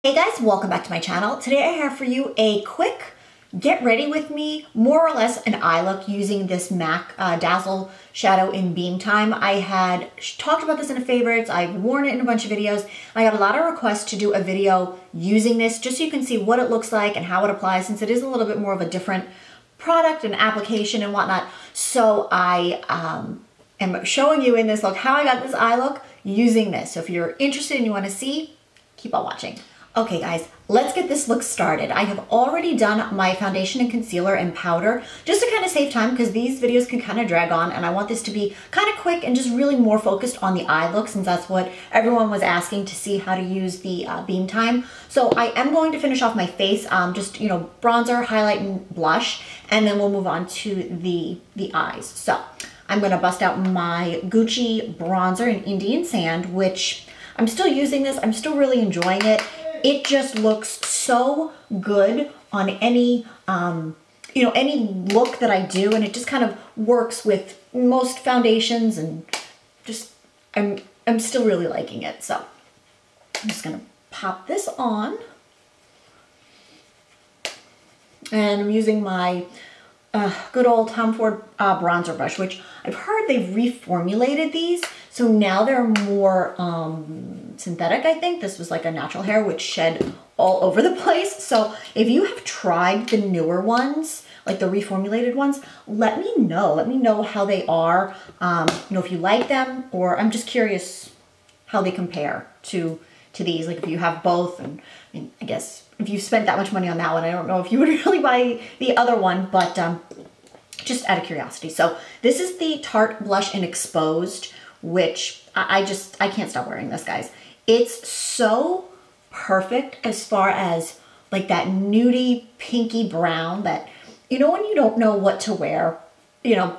Hey guys, welcome back to my channel. Today I have for you a quick get ready with me, more or less an eye look using this MAC Dazzle Shadow in Beam Time. I had talked about this in the favorites, I've worn it in a bunch of videos. I got a lot of requests to do a video using this just so you can see what it looks like and how it applies, since it is a little bit more of a different product and application and whatnot. So I am showing you in this look how I got this eye look using this. So if you're interested and you want to see, keep on watching. Okay guys, let's get this look started. I have already done my foundation and concealer and powder just to kind of save time because these videos can kind of drag on and I want this to be kind of quick and just really more focused on the eye look, since that's what everyone was asking to see how to use the Beam Time. So I am going to finish off my face, just, you know, bronzer, highlight, and blush, and then we'll move on to the eyes. So I'm gonna bust out my Gucci bronzer in Indian Sand, which I'm still using this. I'm still really enjoying it. It just looks so good on any, you know, any look that I do, and it just kind of works with most foundations, and just, I'm still really liking it. So I'm just gonna pop this on, and I'm using my good old Tom Ford bronzer brush, which I've heard they've reformulated these. So now they're more synthetic, I think. This was like a natural hair, which shed all over the place. So if you have tried the newer ones, like the reformulated ones, let me know. Let me know how they are, you know, if you like them, or I'm just curious how they compare to these. Like if you have both, and I mean, I guess if you spent that much money on that one, I don't know if you would really buy the other one, but just out of curiosity. So this is the Tarte Blush in Exposed, which I can't stop wearing this, guys. It's so perfect as far as like that nudie pinky brown that, you know, when you don't know what to wear, you know,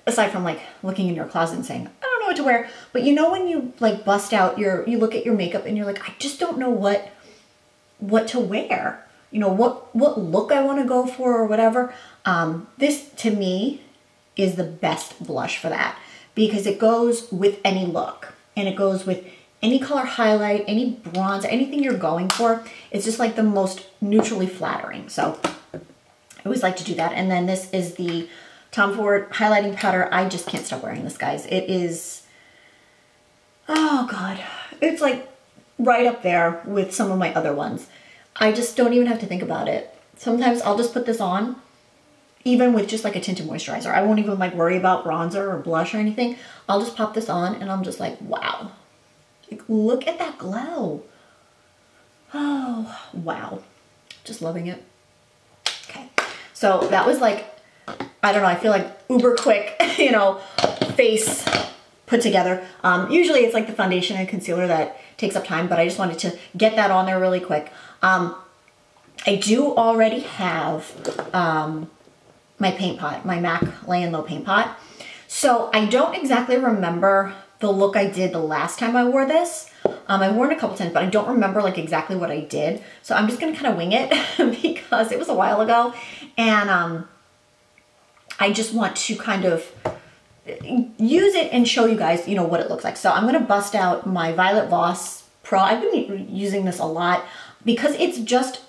aside from like looking in your closet and saying, I don't know what to wear, but you know, when you like bust out you look at your makeup and you're like, I just don't know what to wear, you know, what look I want to go for or whatever. This to me is the best blush for that, because it goes with any look and it goes with any color highlight, any bronze, anything you're going for. It's just like the most neutrally flattering. So I always like to do that. And then this is the Tom Ford highlighting powder. I just can't stop wearing this, guys. It is, oh God, it's like right up there with some of my other ones. I just don't even have to think about it. Sometimes I'll just put this on, even with just like a tinted moisturizer. I won't even like worry about bronzer or blush or anything. I'll just pop this on and I'm just like, wow. Like, look at that glow. Oh, wow. Just loving it. Okay. So that was like, I don't know, I feel like uber quick, you know, face put together. Usually it's like the foundation and concealer that takes up time, but I just wanted to get that on there really quick. I do already have my paint pot, my MAC Lay and Low paint pot. So I don't exactly remember the look I did the last time I wore this. I've worn it a couple times, but I don't remember like exactly what I did. So I'm just gonna kind of wing it because it was a while ago. And I just want to kind of use it and show you guys, you know, what it looks like. So I'm gonna bust out my Violet Voss Pro. I've been using this a lot because it's just,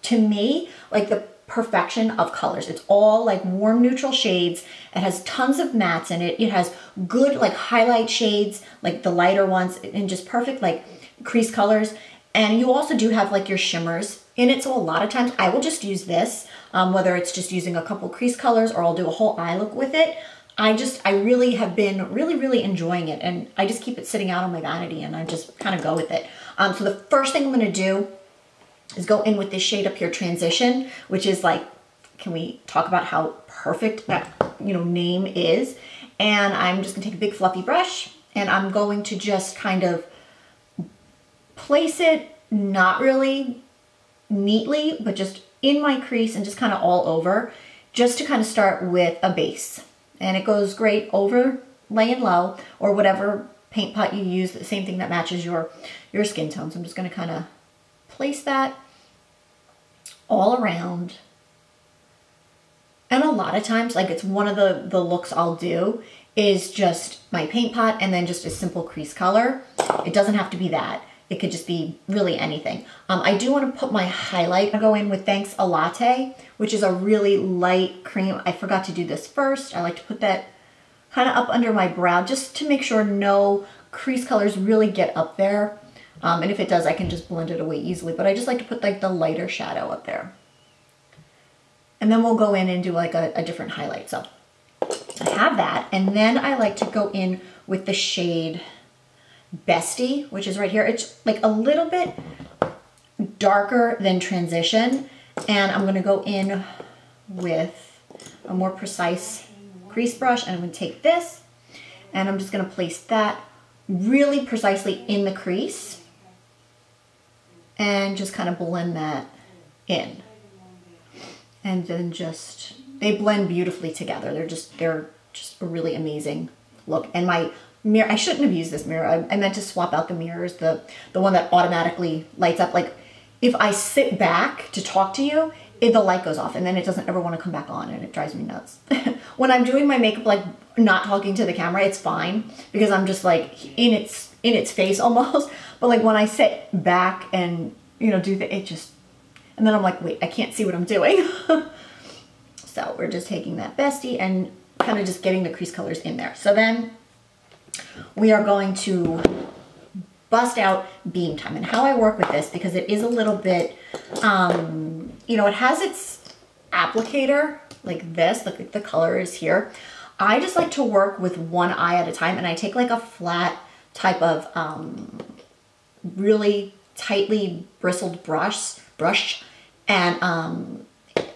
to me, like the perfection of colors. It's all like warm neutral shades. It has tons of mattes in it. It has good like highlight shades, like the lighter ones, and just perfect like crease colors. And you also do have like your shimmers in it. So a lot of times I will just use this, whether it's just using a couple crease colors or I'll do a whole eye look with it. I really have been really enjoying it, and I just keep it sitting out on my vanity and I just kind of go with it. So the first thing I'm gonna do is go in with this shade up here, Transition, which is like, can we talk about how perfect that, you know, name is? And I'm just gonna take a big fluffy brush and I'm going to just kind of place it, not really neatly, but just in my crease and just kind of all over, just to kind of start with a base. And it goes great over Lay and Low or whatever paint pot you use, the same thing that matches your skin tone. So I'm just gonna kind of place that all around. And a lot of times, like, it's one of the looks I'll do is just my paint pot and then just a simple crease color. It doesn't have to be that. It could just be really anything. I do want to put my highlight. I go in with Thanks a Latte, which is a really light cream. I forgot to do this first. I like to put that kind of up under my brow just to make sure no crease colors really get up there. And if it does, I can just blend it away easily. But I just like to put like the lighter shadow up there. And then we'll go in and do like a different highlight. So I have that. And then I like to go in with the shade Bestie, which is right here. It's like a little bit darker than Transition. And I'm gonna go in with a more precise crease brush, and I'm gonna take this and I'm just gonna place that really precisely in the crease and just kind of blend that in. And then just, they blend beautifully together. They're just a really amazing look. And my mirror, I shouldn't have used this mirror. I meant to swap out the mirrors, the one that automatically lights up. Like if I sit back to talk to you, the light goes off and then it doesn't ever want to come back on, and it drives me nuts. When I'm doing my makeup, like not talking to the camera, it's fine because I'm just like in its face almost. But like when I sit back and, you know, it just, and then I'm like, wait, I can't see what I'm doing. So we're just taking that Bestie and kind of just getting the crease colors in there. So then we are going to bust out Beam Time. And how I work with this, because it is a little bit, you know, it has its applicator like this, like the color is here. I just like to work with one eye at a time, and I take like a flat type of really tightly bristled brush, and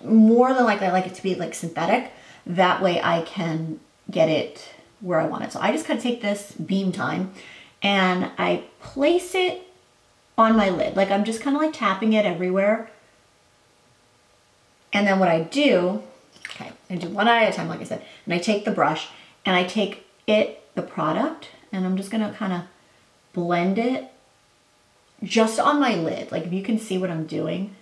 more than likely I like it to be like synthetic. That way I can get it where I want it. So I just kind of take this Beam Time and I place it on my lid. Like I'm just kind of like tapping it everywhere. And then what I do, okay, I do one eye at a time, like I said, and I take the brush and I take the product, and I'm just gonna kind of blend it just on my lid. Like if you can see what I'm doing,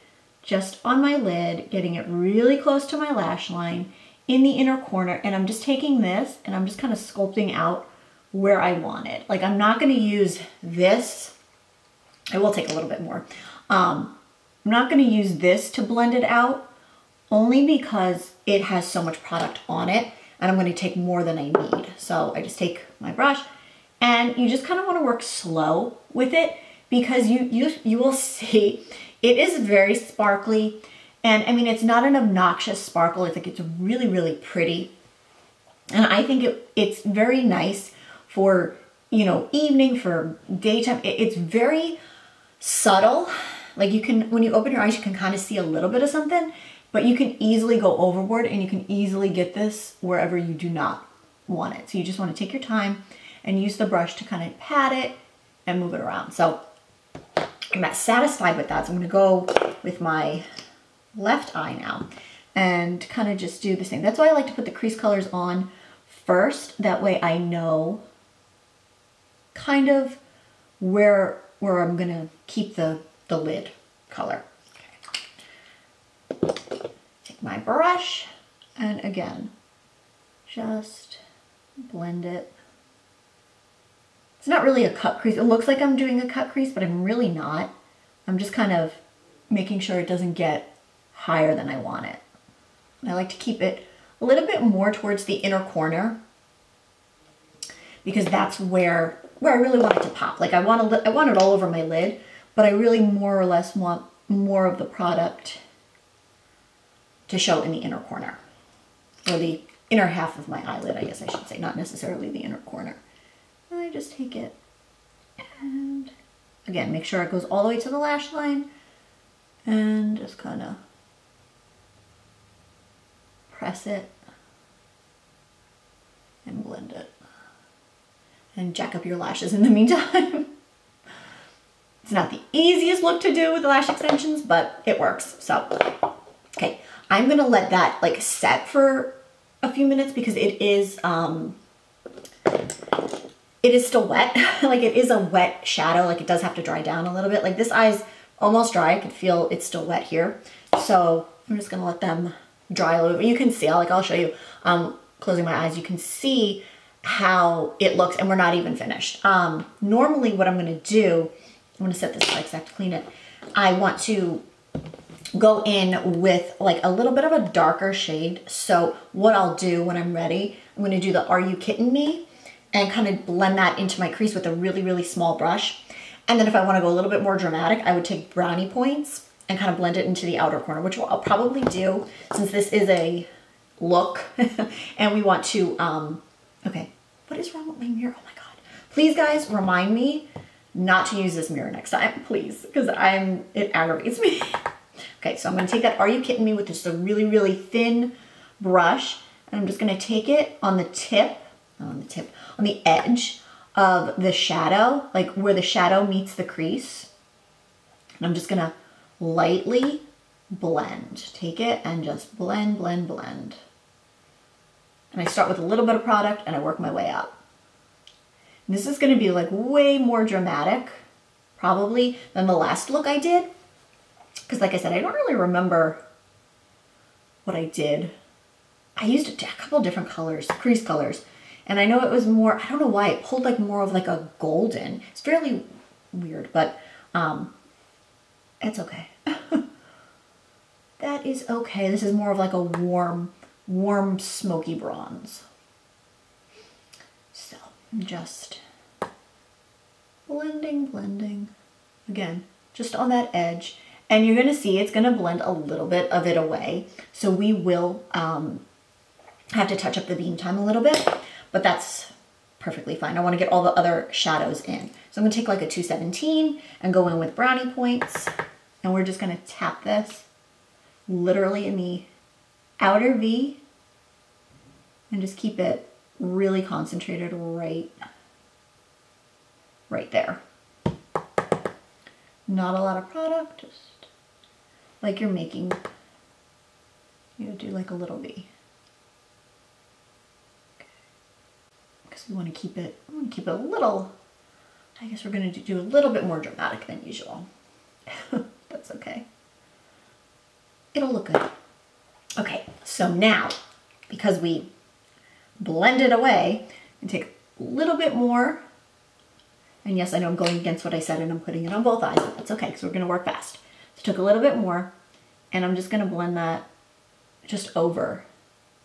just on my lid, getting it really close to my lash line in the inner corner. And I'm just taking this and I'm just kind of sculpting out where I want it. Like I'm not gonna use this. I will take a little bit more. I'm not gonna use this to blend it out, only because it has so much product on it and I'm gonna take more than I need. So I just take my brush, and you just kind of wanna work slow with it, because you will see it is very sparkly. And I mean, it's not an obnoxious sparkle. It's like, it's really, really pretty. And I think it's very nice for, you know, evening, for daytime. It's very subtle. Like you can, when you open your eyes, you can kind of see a little bit of something, but you can easily go overboard and you can easily get this wherever you do not want it. So you just want to take your time and use the brush to kind of pat it and move it around. So I'm not satisfied with that. So I'm going to go with my left eye now and kind of just do the same. That's why I like to put the crease colors on first. That way I know kind of where I'm going to keep the lid color. Okay. Take my brush and again, just blend it. It's not really a cut crease. It looks like I'm doing a cut crease, but I'm really not. I'm just kind of making sure it doesn't get higher than I want it. And I like to keep it a little bit more towards the inner corner, because that's where I really want it to pop. Like I want it all over my lid, but I really more or less want more of the product to show in the inner corner, or the inner half of my eyelid, I guess I should say, not necessarily the inner corner. And I just take it and again, make sure it goes all the way to the lash line, and just kind of press it and blend it and jack up your lashes in the meantime. It's not the easiest look to do with the lash extensions, but it works. So, okay, I'm gonna let that like set for a few minutes because it is still wet. Like it is a wet shadow. Like it does have to dry down a little bit. Like this eye's almost dry. I can feel it's still wet here. So I'm just gonna let them dry a little bit. You can see, I'll show you, closing my eyes, you can see how it looks, and we're not even finished. Normally what I'm gonna do going to set this aside because I have to clean it. I want to go in with like a little bit of a darker shade. So what I'll do when I'm ready, I'm going to do the Are You Kidding Me and kind of blend that into my crease with a really, really small brush. And then if I want to go a little bit more dramatic, I would take brownie points and kind of blend it into the outer corner, which I'll probably do since this is a look and we want to, okay, what is wrong with my mirror? Oh my God. Please guys, remind me not to use this mirror next time, please, because it aggravates me. Okay, so I'm gonna take that Are You Kidding Me with just a really, really thin brush, and I'm just gonna take it on the tip, on the edge of the shadow, like where the shadow meets the crease. And I'm just gonna lightly blend. Take it and just blend, blend, blend. And I start with a little bit of product and I work my way up. And this is gonna be like way more dramatic, probably, than the last look I did. Because like I said, I don't really remember what I did. I used a couple different colors, crease colors. And I know it was more, I don't know why, it pulled like more of like a golden. It's fairly weird, but it's okay. That is okay. This is more of like a warm, smoky bronze. So I'm just blending. Again, just on that edge. And you're gonna see it's gonna blend a little bit of it away. So we will have to touch up the beam time a little bit, but that's perfectly fine. I wanna get all the other shadows in. So I'm gonna take like a 217 and go in with brownie points. And we're just gonna tap this literally in the outer V and just keep it really concentrated right there. Not a lot of product, just like you're making, do like a little V. Okay. Because we want to keep it, a little, I guess we're going to do a little bit more dramatic than usual. That's okay. It'll look good. Okay, so now, because we blended away, and take a little bit more, and yes, I know I'm going against what I said and I'm putting it on both eyes, but that's okay because we're going to work fast. So took a little bit more, and I'm just going to blend that just over,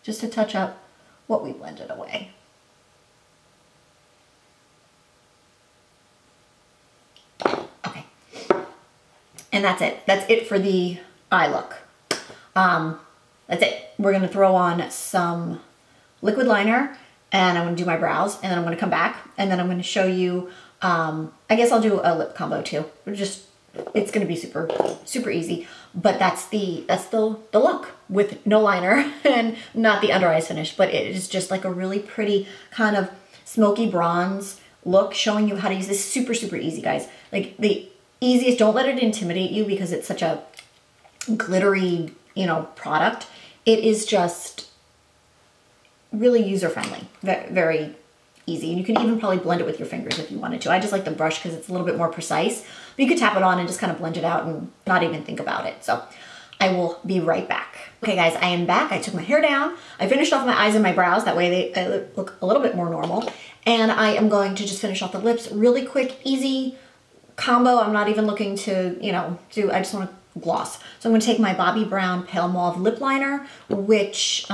just to touch up what we blended away. Okay, and that's it. That's it for the eye look. That's it. We're going to throw on some liquid liner, and I'm going to do my brows, and then I'm going to come back, and then I'm going to show you, I guess I'll do a lip combo too. It's going to be super easy, but that's the look with no liner and not the under eyes finish, but it is just like a really pretty kind of smoky bronze look, showing you how to use this. Super easy, guys. Like the easiest. Don't let it intimidate you because it's such a glittery, product. It is just really user-friendly, very easy. And you can even probably blend it with your fingers if you wanted to. I just like the brush because it's a little bit more precise. But you could tap it on and just kind of blend it out and not even think about it. So I will be right back. Okay guys, I am back. I took my hair down. I finished off my eyes and my brows. That way they look a little bit more normal. And I am going to just finish off the lips. Really quick, easy combo. I'm not even looking to, I just want to gloss. So I'm going to take my Bobbi Brown Pale Mauve lip liner, which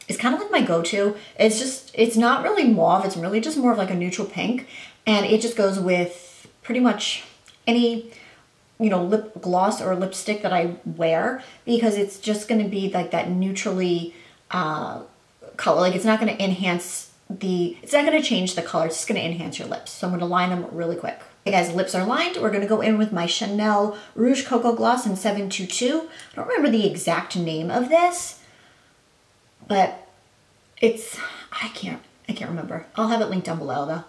is kind of like my go-to. It's not really mauve. It's really just more of like a neutral pink. And it just goes with pretty much any, lip gloss or lipstick that I wear, because it's just going to be like that neutrally color. Like it's not going to enhance it's not going to change the color. It's just going to enhance your lips. So I'm going to line them really quick. Okay guys, lips are lined. We're going to go in with my Chanel Rouge Coco Gloss in 722. I don't remember the exact name of this, but I can't remember. I'll have it linked down below though.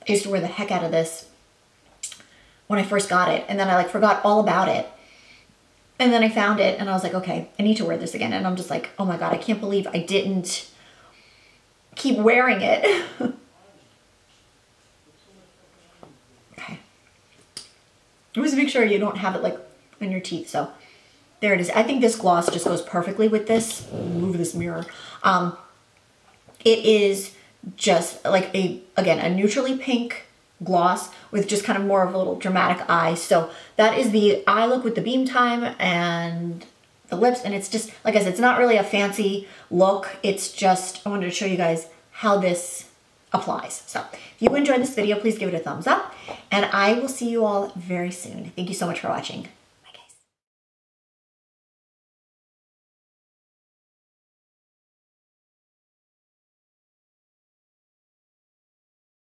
I used to wear the heck out of this when I first got it, and then I forgot all about it. And then I found it and I was like, okay, I need to wear this again. And I'm just like, oh my God, I can't believe I didn't keep wearing it. Okay. Always make sure you don't have it on your teeth. So there it is. I think this gloss just goes perfectly with this. Move this mirror. It is just like a neutrally pink gloss with just kind of more of a little dramatic eye. So that is the eye look with the beam time and the lips. And it's just, like I said, it's not really a fancy look. It's just, I wanted to show you guys how this applies. So if you enjoyed this video, please give it a thumbs up, and I will see you all very soon. Thank you so much for watching.